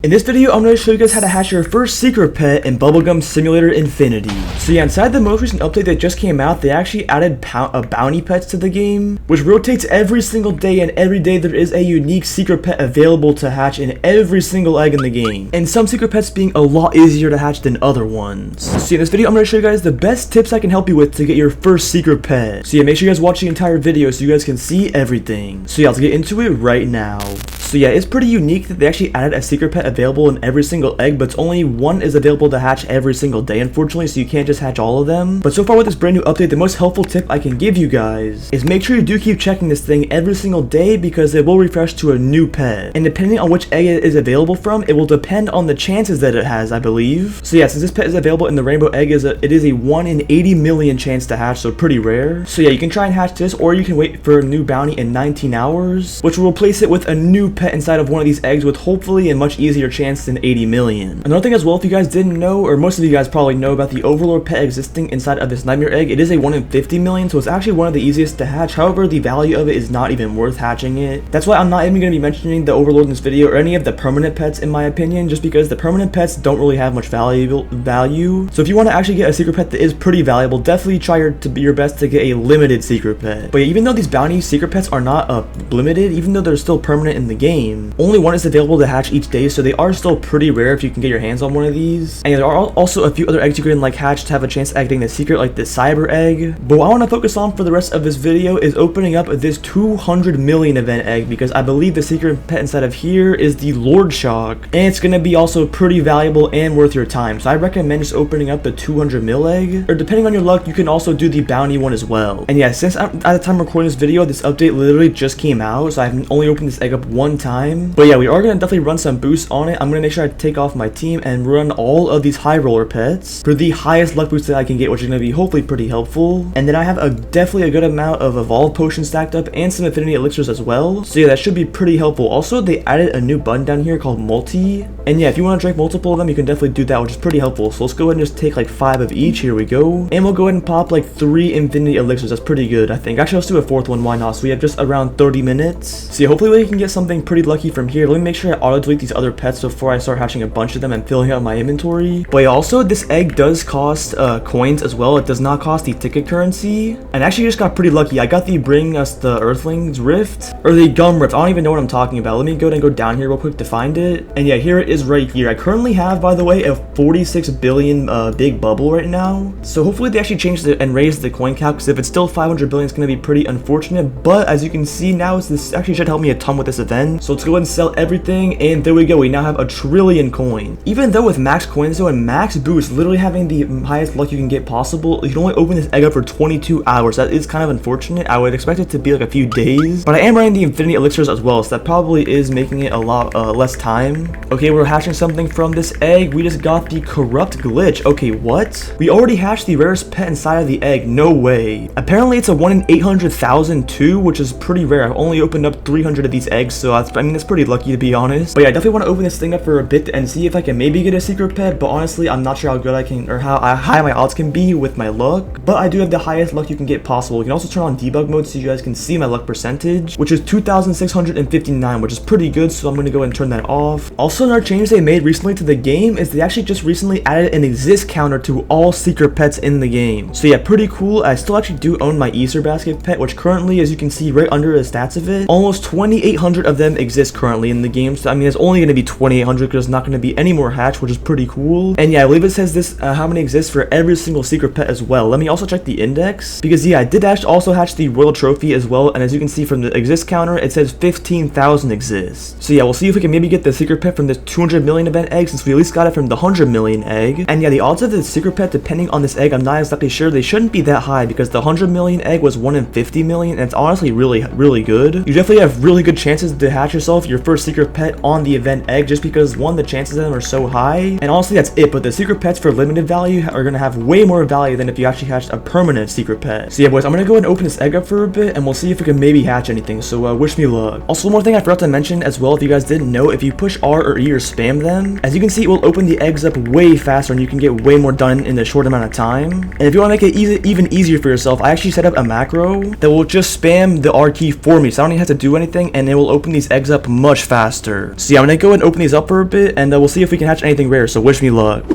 In this video, I'm going to show you guys how to hatch your first secret pet in Bubblegum Simulator Infinity. So yeah, inside the most recent update that just came out, they actually added bounty pets to the game, which rotates every single day, and every day there is a unique secret pet available to hatch in every single egg in the game. And some secret pets being a lot easier to hatch than other ones. So in this video, I'm going to show you guys the best tips I can help you with to get your first secret pet. So yeah, make sure you guys watch the entire video so you guys can see everything. So yeah, let's get into it right now. So yeah, it's pretty unique that they actually added a secret pet available in every single egg, but only one is available to hatch every single day, unfortunately, so you can't just hatch all of them. But so far with this brand new update, the most helpful tip I can give you guys is make sure you do keep checking this thing every single day, because it will refresh to a new pet. And depending on which egg it is available from, it will depend on the chances that it has, I believe. So yeah, since this pet is available in the rainbow egg, it is a 1 in 80 million chance to hatch, so pretty rare. So yeah, you can try and hatch this, or you can wait for a new bounty in 19 hours, which will replace it with a new pet inside of one of these eggs with hopefully a much easier chance than 80 million. Another thing as well, if you guys didn't know, or most of you guys probably know about the Overlord pet existing inside of this nightmare egg, it is a 1 in 50 million, so it's actually one of the easiest to hatch. However, the value of it is not even worth hatching it. That's why I'm not even going to be mentioning the Overlord in this video, or any of the permanent pets in my opinion, just because the permanent pets don't really have much value. So if you want to actually get a secret pet that is pretty valuable, definitely try your best to get a limited secret pet. But yeah, even though these bounty secret pets are not limited, even though they're still permanent in the game, only one is available to hatch each day, so they are still pretty rare if you can get your hands on one of these. And there are also a few other eggs you can hatch to have a chance at getting the secret, like the cyber egg. But what I want to focus on for the rest of this video is opening up this 200 million event egg, because I believe the secret pet inside of here is the Lord Shock, and it's going to be also pretty valuable and worth your time. So I recommend just opening up the 200 mil egg, or depending on your luck, you can also do the bounty one as well. And yeah, since at the time of recording this video, this update literally just came out, so I've only opened this egg up one time. But yeah, we are going to definitely run some boosts on it. I'm going to make sure I take off my team and run all of these high roller pets for the highest luck boost that I can get, which is going to be hopefully pretty helpful. And then I have definitely a good amount of evolved potions stacked up and some affinity elixirs as well. So yeah, that should be pretty helpful. Also, they added a new button down here called multi. And yeah, if you want to drink multiple of them, you can definitely do that, which is pretty helpful. So let's go ahead and just take like 5 of each. Here we go. And we'll go ahead and pop like 3 infinity elixirs. That's pretty good, I think. Actually, let's do a 4th one. Why not? So we have just around 30 minutes. So yeah, hopefully we can get something pretty lucky from here. Let me make sure I auto delete these other pets before I start hatching a bunch of them and filling out my inventory. But also, this egg does cost coins as well. It does not cost the ticket currency. And actually just got pretty lucky. I got the Bring Us the Earthlings Rift, or the Gum Rift. I don't even know what I'm talking about. Let me go ahead and go down here real quick to find it. And yeah, here it is right here. I currently have, by the way, a 46 billion big bubble right now. So hopefully they actually changed it and raised the coin count, because if it's still 500 billion, it's going to be pretty unfortunate. But as you can see now, this actually should help me a ton with this event. So let's go ahead and sell everything, and there we go. We now have a trillion coin. Even though with max coins though and max boost, literally having the highest luck you can get possible, you can only open this egg up for 22 hours. That is kind of unfortunate. I would expect it to be like a few days, but I am running the infinity elixirs as well, so that probably is making it a lot less time. Okay, we're hatching something from this egg. We just got the corrupt glitch. Okay, what? We already hatched the rarest pet inside of the egg. No way. Apparently it's a 1 in 800,000 too, which is pretty rare. I've only opened up 300 of these eggs, so I mean, that's pretty lucky to be honest. But yeah, I definitely want to open this thing up for a bit and see if I can maybe get a secret pet, but honestly, I'm not sure how good I can, or how high my odds can be with my luck. But I do have the highest luck you can get possible. You can also turn on debug mode so you guys can see my luck percentage, which is 2,659, which is pretty good, so I'm going to go and turn that off. Also, another change they made recently to the game is they actually just recently added an exist counter to all secret pets in the game. So yeah, pretty cool. I still actually do own my Easter basket pet, which currently, as you can see right under the stats of it, almost 2,800 of them exist currently in the game. So I mean, there's only going to be 2,800 because there's not going to be any more hatch, which is pretty cool. And yeah, I believe it says this how many exist for every single secret pet as well. Let me also check the index, because yeah, I did also hatch the royal trophy as well, and as you can see from the exist counter, it says 15,000 exist. So yeah, we'll see if we can maybe get the secret pet from this 200 million event egg, since we at least got it from the 100 million egg. And yeah, the odds of the secret pet depending on this egg, I'm not exactly sure. They shouldn't be that high, because the 100 million egg was 1 in 50 million, and it's honestly really good. You definitely have really good chances to hatch yourself your first secret pet on the event egg, just because one, the chances of them are so high, and honestly that's it. But the secret pets for limited value are going to have way more value than if you actually hatched a permanent secret pet. So yeah boys, I'm going to go ahead and open this egg up for a bit, and we'll see if we can maybe hatch anything. So wish me luck. Also, one more thing I forgot to mention as well, if you guys didn't know, if you push R or E or spam them, as you can see, it will open the eggs up way faster, and you can get way more done in a short amount of time. And if you want to make it even easier for yourself, I actually set up a macro that will just spam the R key for me, so I don't even have to do anything, and it will open these these eggs up much faster. So yeah, I'm gonna go ahead and open these up for a bit, and we'll see if we can hatch anything rare, so wish me luck.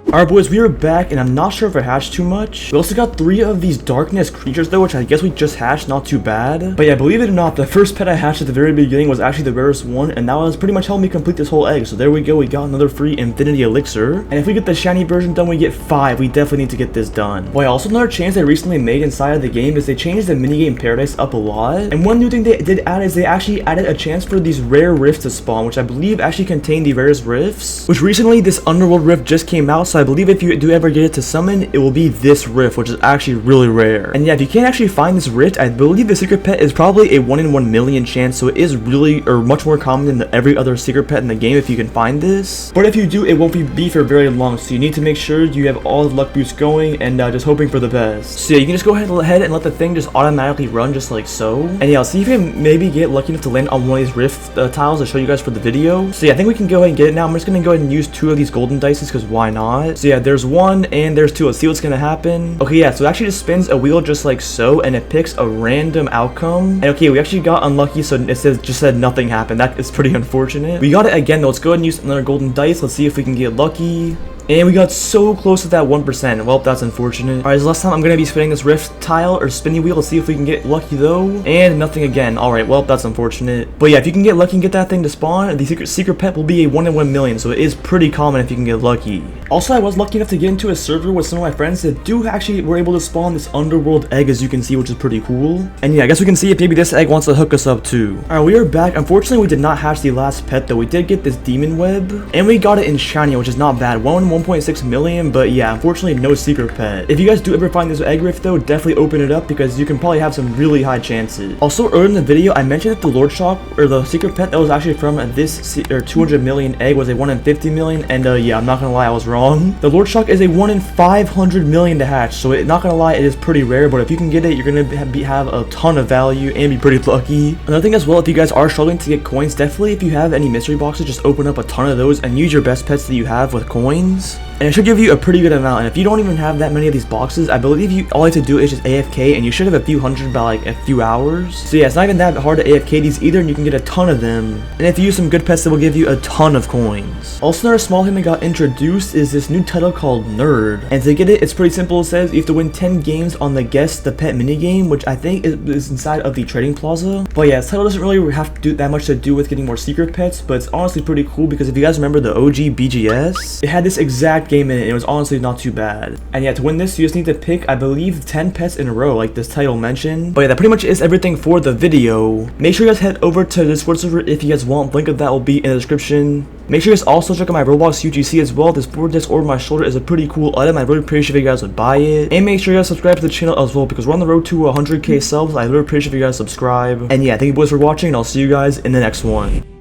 Alright boys, we are back, and I'm not sure if I hatched too much. We also got 3 of these darkness creatures though, which I guess we just hatched, not too bad. But yeah, believe it or not, the first pet I hatched at the very beginning was actually the rarest one, and that was pretty much helped me complete this whole egg. So there we go, we got another free infinity elixir. And if we get the shiny version done, we get 5. We definitely need to get this done. Well, also another change they recently made inside of the game is they changed the minigame paradise up a lot. And one new thing they did add is they actually added a chance for these rare rifts to spawn, which I believe actually contain the rarest rifts. Which recently this Underworld rift just came out, so I believe if you do ever get it to summon, it will be this rift, which is actually really rare. And yeah, if you can't actually find this rift, I believe the secret pet is probably a 1 in 1 million chance, so it is really, or much more common than every other secret pet in the game if you can find this. But if you do, it won't be for very long, so you need to make sure you have all the luck boosts going and just hoping for the best. So yeah, you can just go ahead and let the thing just automatically run just like so. And yeah, I'll see if you can maybe get lucky enough to land on one of these rift tiles to show you guys for the video. So yeah, I think we can go ahead and get it now. I'm just gonna go ahead and use 2 of these golden dices because why not? So yeah, there's 1 and there's 2. Let's see what's gonna happen. Okay, yeah, so it actually just spins a wheel just like so, and it picks a random outcome. And okay, we actually got unlucky, so it just said nothing happened. That is pretty unfortunate. We got it again though. Let's go ahead and use another golden dice. Let's see if we can get lucky. And we got so close to that 1%. Well, that's unfortunate. Alright, so last time I'm going to be spinning this rift tile or spinny wheel. Let's see if we can get lucky though. And nothing again. Alright, well, that's unfortunate. But yeah, if you can get lucky and get that thing to spawn, the secret pet will be a 1 in 1 million. So it is pretty common if you can get lucky. Also, I was lucky enough to get into a server with some of my friends that were able to spawn this Underworld egg, as you can see, which is pretty cool. And yeah, I guess we can see if maybe this egg wants to hook us up too. Alright, we are back. Unfortunately, we did not hatch the last pet though. We did get this demon web. And we got it in shiny, which is not bad. 1.6 million, but yeah, unfortunately no secret pet. If you guys do ever find this egg rift though, definitely open it up because you can probably have some really high chances. Also, earlier in the video, I mentioned that the Lord Shock, or the secret pet that was actually from this 200 million egg, was a 1 in 50 million, and yeah, I'm not gonna lie, I was wrong. The Lord Shock is a 1 in 500 million to hatch, so not gonna lie, it is pretty rare, but if you can get it, you're gonna have a ton of value and be pretty lucky. Another thing as well, if you guys are struggling to get coins, definitely if you have any mystery boxes, just open up a ton of those and use your best pets that you have with coins. And it should give you a pretty good amount. And if you don't even have that many of these boxes, I believe all you have to do is just AFK, and you should have a few hundred by like a few hours. So yeah, it's not even that hard to AFK these either, and you can get a ton of them. And if you use some good pets, it will give you a ton of coins. Also, another small thing that got introduced is this new title called Nerd. And to get it, it's pretty simple. It says you have to win 10 games on the Guess the Pet minigame, which I think is inside of the trading plaza. But yeah, this title doesn't really have to do that much to do with getting more secret pets, but it's honestly pretty cool because if you guys remember the OG BGS, it had this exact game in it. It was honestly not too bad. And yeah, to win this, you just need to pick, I believe, 10 pets in a row, like this title mentioned. But yeah, that pretty much is everything for the video. Make sure you guys head over to the Discord server if you guys want. Link of that will be in the description. Make sure you guys also check out my Roblox UGC as well. This board disc over my shoulder is a pretty cool item. I'd really appreciate if you guys would buy it. And make sure you guys subscribe to the channel as well, because we're on the road to 100k subs. I'd really appreciate if you guys subscribe. And yeah, thank you boys for watching, and I'll see you guys in the next one.